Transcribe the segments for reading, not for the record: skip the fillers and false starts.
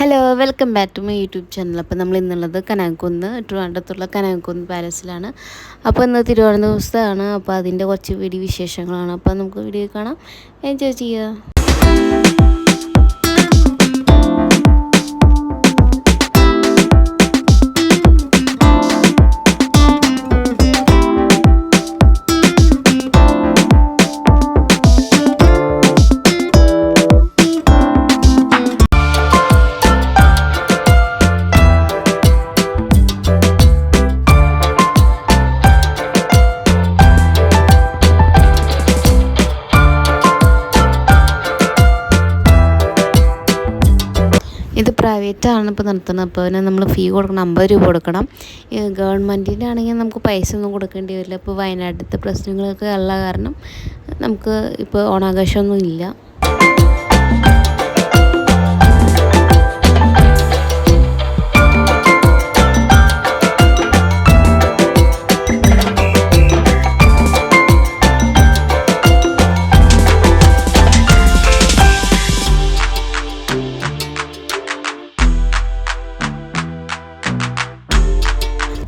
Hello welcome back to my YouTube channel. അപ്പോൾ നമ്മൾ ഇന്നുള്ളത് കനകക്കുന്ന് ട്രിവാൻഡ്രത്തുള്ള കനകക്കുന്ന് പാലസിലാണ്. അപ്പോൾ ഇന്ന് തിരുവോണ ദിവസമാണ്. അപ്പോൾ അതിൻ്റെ കുറച്ച് വീഡിയോ വിശേഷങ്ങളാണ്. അപ്പോൾ നമുക്ക് വീഡിയോ കാണാം, എൻജോയ് ചെയ്യുക. ഇത് പ്രൈവറ്റാണ് ഇപ്പോൾ നടത്തുന്നത്. അപ്പോൾ അതിന് നമ്മൾ ഫീ കൊടുക്കണം, 50 രൂപ കൊടുക്കണം. ഗവൺമെൻറ്റിൻ്റെ ആണെങ്കിൽ നമുക്ക് പൈസ ഒന്നും കൊടുക്കേണ്ടി വരില്ല. ഇപ്പോൾ വയനാട്ടിലത്തെ പ്രശ്നങ്ങളൊക്കെ ഉള്ള കാരണം നമുക്ക് ഇപ്പോൾ ഓണാഘോഷമൊന്നും ഇല്ല.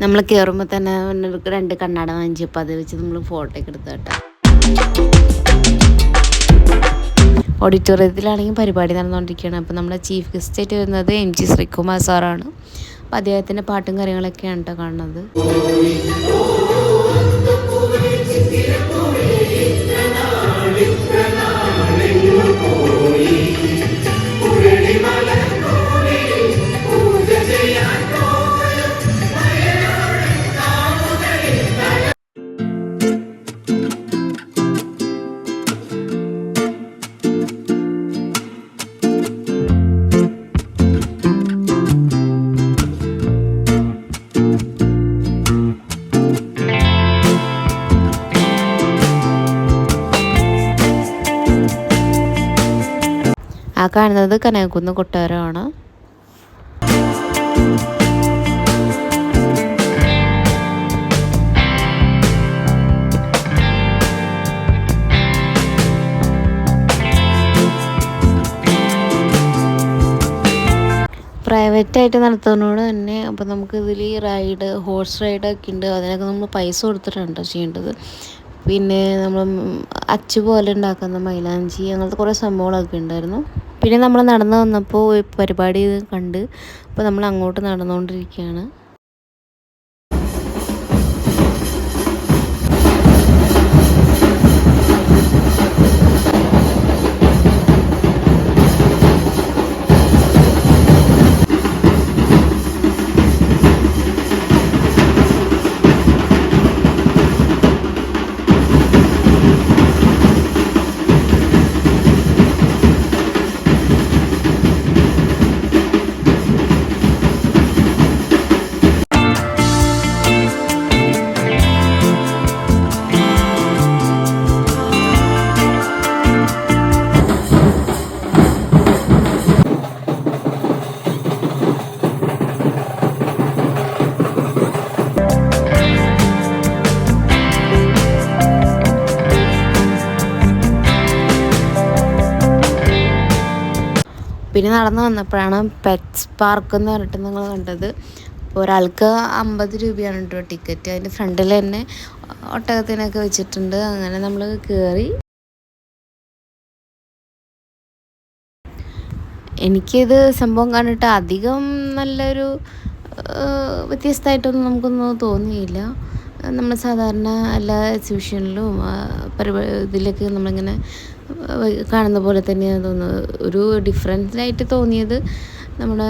നമ്മൾ കയറുമ്പോൾ തന്നെ 2 കണ്ണാട വാങ്ങിച്ചപ്പോൾ അത് വെച്ച് നമ്മൾ ഫോട്ടോ ഒക്കെ എടുത്തു കേട്ടോ. ഓഡിറ്റോറിയത്തിലാണെങ്കിൽ പരിപാടി നടന്നുകൊണ്ടിരിക്കുകയാണ്. അപ്പോൾ നമ്മുടെ ചീഫ് ഗസ്റ്റ് ആയിട്ട് വരുന്നത് MG ശ്രീകുമാർ സാറാണ്. അപ്പോൾ അദ്ദേഹത്തിൻ്റെ പാട്ടും കാര്യങ്ങളൊക്കെയാണ് കേട്ടോ കാണുന്നത്. ആ കാണുന്നത് കനകക്കുന്ന് കൊട്ടാരമാണ്. പ്രൈവറ്റായിട്ട് നടത്തുന്നതോട് തന്നെ അപ്പോൾ നമുക്ക് ഇതിൽ ഹോഴ്സ് റൈഡൊക്കെ ഉണ്ട്. അതിനൊക്കെ നമ്മൾ പൈസ കൊടുത്തിട്ടാണ് ചെയ്യേണ്ടത്. പിന്നെ നമ്മൾ അച്ച് പോലെ ഉണ്ടാക്കുന്ന മൈലാഞ്ചി, അങ്ങനത്തെ കുറേ സംഭവങ്ങളൊക്കെ ഉണ്ടായിരുന്നു. പിന്നെ നമ്മൾ നടന്നു വന്നപ്പോൾ പരിപാടി കണ്ട് അപ്പോൾ നമ്മൾ അങ്ങോട്ട് നടന്നുകൊണ്ടിരിക്കുകയാണ്. പിന്നെ നടന്നു വന്നപ്പോഴാണ് പെറ്റ്സ് പാർക്ക് എന്ന് പറഞ്ഞിട്ട് നിങ്ങൾ കണ്ടത്. ഒരാൾക്ക് 50 രൂപയാണ് കേട്ടോ ടിക്കറ്റ്. അതിൻ്റെ ഫ്രണ്ടിൽ തന്നെ ഒട്ടകത്തിനൊക്കെ വെച്ചിട്ടുണ്ട്. അങ്ങനെ നമ്മൾ കയറി. എനിക്കിത് സംഭവം കണ്ടിട്ട് അധികം നല്ലൊരു വ്യത്യസ്തമായിട്ടൊന്നും നമുക്കൊന്നും തോന്നിയില്ല. നമ്മൾ സാധാരണ എല്ലാ എക്സിബിഷനിലും ഇതിലൊക്കെ നമ്മളിങ്ങനെ കാണുന്ന പോലെ തന്നെയാണ് തോന്നുന്നത്. ഒരു ഡിഫറൻസായിട്ട് തോന്നിയത് നമ്മുടെ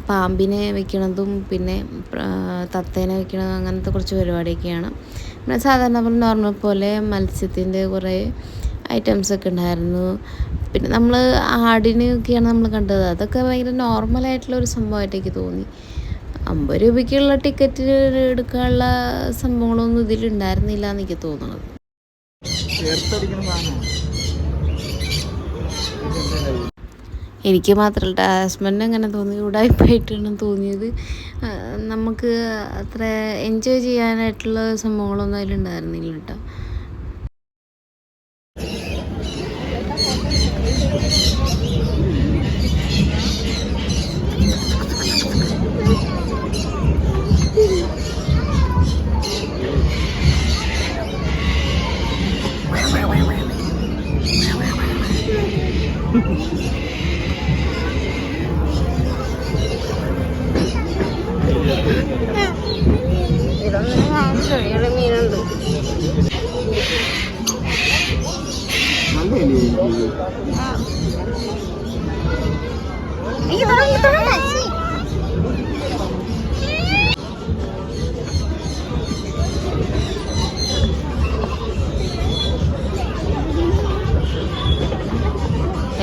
പാമ്പിനെ വെക്കണതും പിന്നെ തത്തേനെ വെക്കണതും അങ്ങനത്തെ കുറച്ച് പരിപാടിയൊക്കെയാണ്. പിന്നെ സാധാരണ നമ്മൾ നോർമൽ പോലെ മത്സ്യത്തിൻ്റെ കുറേ ഐറ്റംസൊക്കെ ഉണ്ടായിരുന്നു. പിന്നെ നമ്മൾ ആടിനെയൊക്കെയാണ് നമ്മൾ കണ്ടത്. അതൊക്കെ ഭയങ്കര നോർമലായിട്ടുള്ളൊരു സംഭവമായിട്ടേക്ക് തോന്നി. 50 രൂപയ്ക്കുള്ള ടിക്കറ്റ് എടുക്കാനുള്ള സംഭവങ്ങളൊന്നും ഇതിലുണ്ടായിരുന്നില്ല എന്നെനിക്ക് തോന്നുന്നത്. എനിക്ക് മാത്രമല്ല, ഹസ്ബൻഡിന് അങ്ങനെ തോന്നി, ഉടായിപ്പായിട്ടാണ് തോന്നിയത്. നമുക്ക് അത്ര എൻജോയ് ചെയ്യാനായിട്ടുള്ള സംഭവങ്ങളൊന്നും അതിലുണ്ടായിരുന്നില്ല കേട്ടോ. മീനുണ്ട്.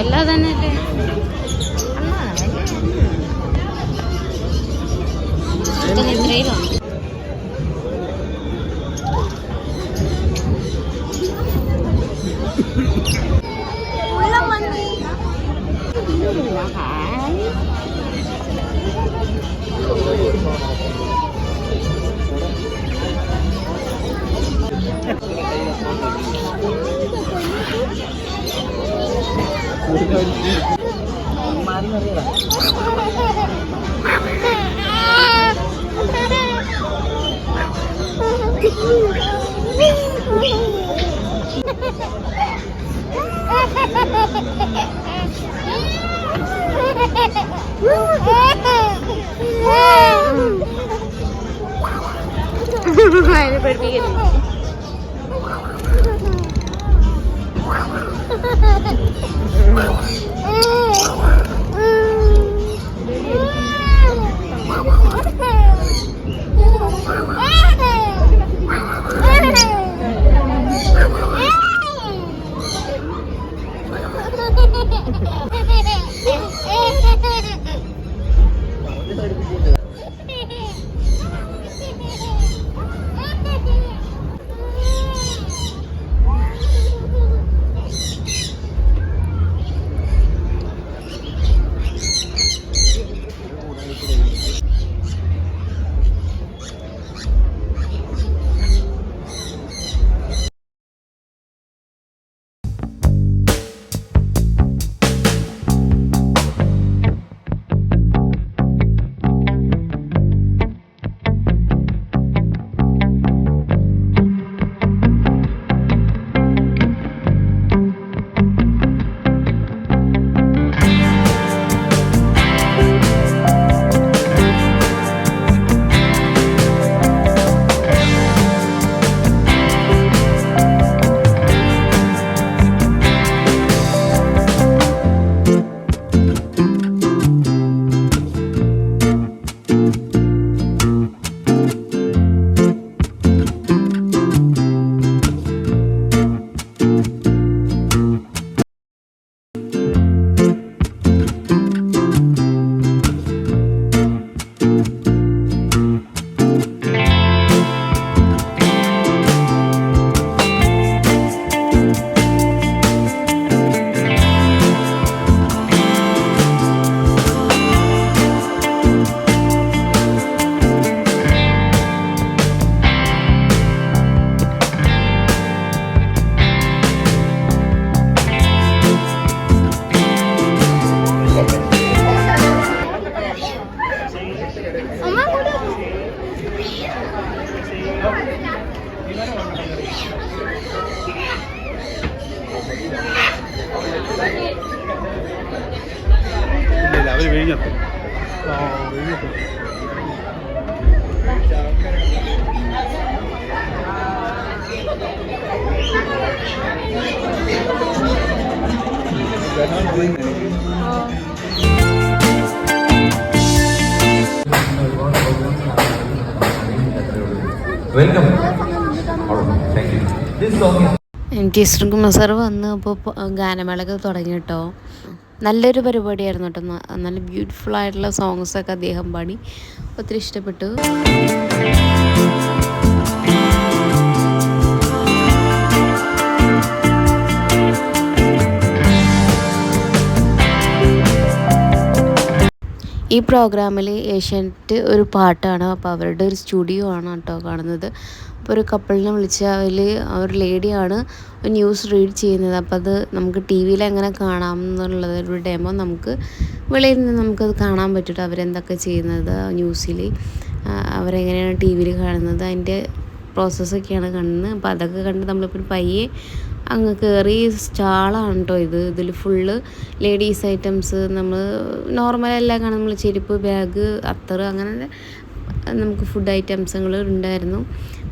എല്ലാം തന്നെ അല്ലേ എത്രയിലാണ് പഠിപ്പിക്കുന്നു. അവർ വിഴിഞ്ഞെത്തും. Welcome. Thank you. This song എനിക്ക് ശ്രീകുമാർ സാർ വന്ന് അപ്പോൾ ഗാനമേളയൊക്കെ തുടങ്ങി കേട്ടോ. നല്ലൊരു പരിപാടിയായിരുന്നു കേട്ടോ. നല്ല ബ്യൂട്ടിഫുൾ ആയിട്ടുള്ള സോങ്സൊക്കെ അദ്ദേഹം പാടി, ഒത്തിരി ഇഷ്ടപ്പെട്ടു. ഈ പ്രോഗ്രാമിൽ ഏഷ്യാനെറ്റ് ഒരു പാട്ടാണ്, അപ്പോൾ അവരുടെ ഒരു സ്റ്റുഡിയോ ആണ് കേട്ടോ കാണുന്നത്. അപ്പോൾ ഒരു കപ്പിളിനെ വിളിച്ച് ഒരു ലേഡിയാണ് ന്യൂസ് റീഡ് ചെയ്യുന്നത്. അപ്പോൾ അത് നമുക്ക് ടി വിയിൽ എങ്ങനെ കാണാം എന്നുള്ളത് ഒരു ഡെമോ നമുക്ക് വെളിയിൽ നിന്ന് നമുക്കത് കാണാൻ പറ്റും. അവരെന്തൊക്കെ ചെയ്യുന്നത് ന്യൂസിൽ, അവരെങ്ങനെയാണ് ടി വിയിൽ കാണുന്നത്, അതിൻ്റെ പ്രോസസ്സൊക്കെയാണ് കാണുന്നത്. അപ്പോൾ അതൊക്കെ കണ്ട് നമ്മളിപ്പോൾ പയ്യെ അങ്ങ് കയറി സ്റ്റാളാണ് കേട്ടോ ഇതിൽ ഫുള്ള് ലേഡീസ് ഐറ്റംസ്, നമ്മൾ നോർമലെല്ലാം കാണാം, നമ്മൾ ചെരുപ്പ്, ബാഗ്, അത്തറ്, അങ്ങനെ നമുക്ക് ഫുഡ് ഐറ്റംസുകൾ ഉണ്ടായിരുന്നു.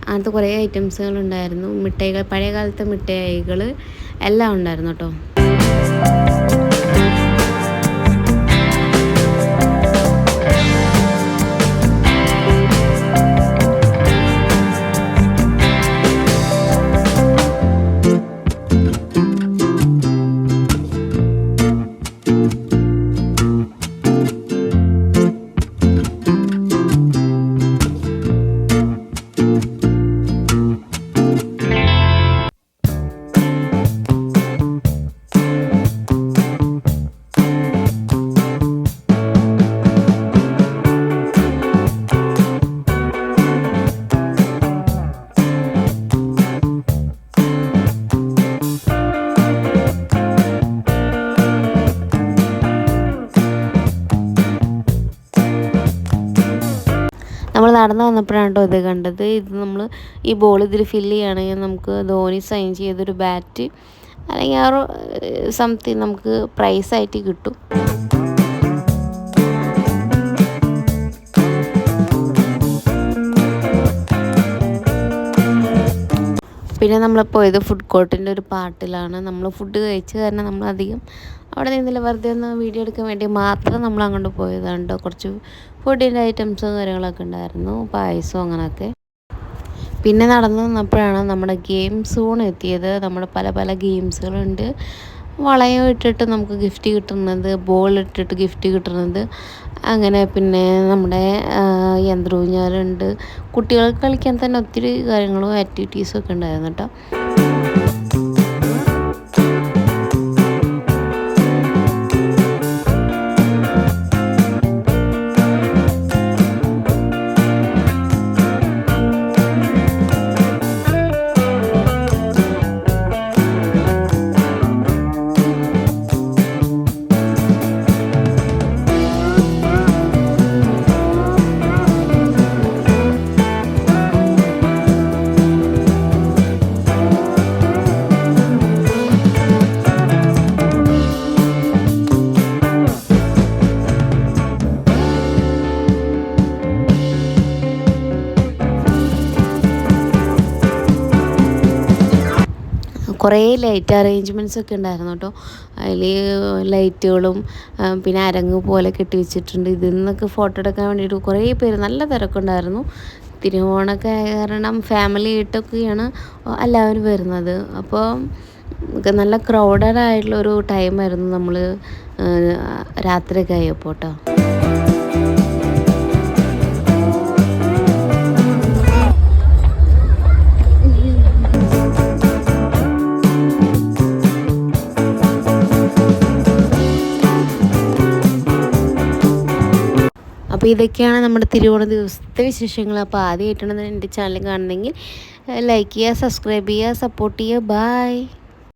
അങ്ങനത്തെ കുറേ ഐറ്റംസുകൾ ഉണ്ടായിരുന്നു. മിഠായികൾ, പഴയ കാലത്തെ മിഠായികൾ എല്ലാം ഉണ്ടായിരുന്നു കേട്ടോ. നമ്മൾ നടന്നു വന്നപ്പോഴാണ് കേട്ടോ ഇത് കണ്ടത്. ഇത് നമ്മൾ ഈ ബോൾ ഇതിൽ ഫില്ല് ചെയ്യുകയാണെങ്കിൽ നമുക്ക് ധോണി സൈൻ ചെയ്തൊരു ബാറ്റ് അല്ലെങ്കിൽ ആ സംതിങ് നമുക്ക് പ്രൈസായിട്ട് കിട്ടും. പിന്നെ നമ്മൾ പോയത് ഫുഡ് കോർട്ടിൻ്റെ ഒരു പാർട്ടിലാണ്. നമ്മൾ ഫുഡ് കഴിച്ച് കാരണം നമ്മളധികം അവിടെ നിന്നില്ല, വെറുതെ ഒന്ന് വീഡിയോ എടുക്കാൻ വേണ്ടി മാത്രം നമ്മൾ അങ്ങോട്ട് പോയതാണ് കേട്ടോ. കുറച്ച് ഫുഡിൻ്റെ ഐറ്റംസും കാര്യങ്ങളൊക്കെ ഉണ്ടായിരുന്നു, പായസവും അങ്ങനെയൊക്കെ. പിന്നെ നടന്നു വന്നപ്പോഴാണ് നമ്മുടെ ഗെയിം സോൺ എത്തിയത്. നമ്മുടെ പല പല ഗെയിംസുകളുണ്ട്. വളയം ഇട്ടിട്ട് നമുക്ക് ഗിഫ്റ്റ് കിട്ടുന്നത്, ബോൾ ഇട്ടിട്ട് ഗിഫ്റ്റ് കിട്ടുന്നത്, അങ്ങനെ പിന്നെ നമ്മുടെ യന്ത്രൂഞ്ഞാലുണ്ട്. കുട്ടികൾക്ക് കളിക്കാൻ തന്നെ ഒത്തിരി കാര്യങ്ങളും ആക്ടിവിറ്റീസും ഒക്കെ ഉണ്ടായിരുന്നു കേട്ടോ. കുറേ ലൈറ്റ് അറേഞ്ച്മെൻറ്റ്സ് ഒക്കെ ഉണ്ടായിരുന്നു കേട്ടോ. അതിൽ ലൈറ്റുകളും പിന്നെ അരങ്ങ് പോലെ കെട്ടി വെച്ചിട്ടുണ്ട്. ഇതിൽ നിന്നൊക്കെ ഫോട്ടോ എടുക്കാൻ വേണ്ടിയിട്ട് കുറേ പേര്, നല്ല തിരക്കുണ്ടായിരുന്നു. തിരുവോണമൊക്കെ കാരണം ഫാമിലി ആയിട്ടൊക്കെയാണ് എല്ലാവരും വരുന്നത്. അപ്പോൾ നല്ല ക്രൗഡഡ് ആയിട്ടുള്ളൊരു ടൈമായിരുന്നു നമ്മൾ രാത്രിയൊക്കെ ആയപ്പോൾ കേട്ടോ. അപ്പോൾ ഇതൊക്കെയാണ് നമ്മുടെ തിരുവോണ ദിവസത്തെ വിശേഷങ്ങൾ. അപ്പോൾ ആദ്യമായിട്ടാണ് എൻ്റെ ചാനൽ കാണുന്നതെങ്കിൽ ലൈക്ക് ചെയ്യുക, സബ്സ്ക്രൈബ് ചെയ്യുക, സപ്പോർട്ട് ചെയ്യുക. ബൈ.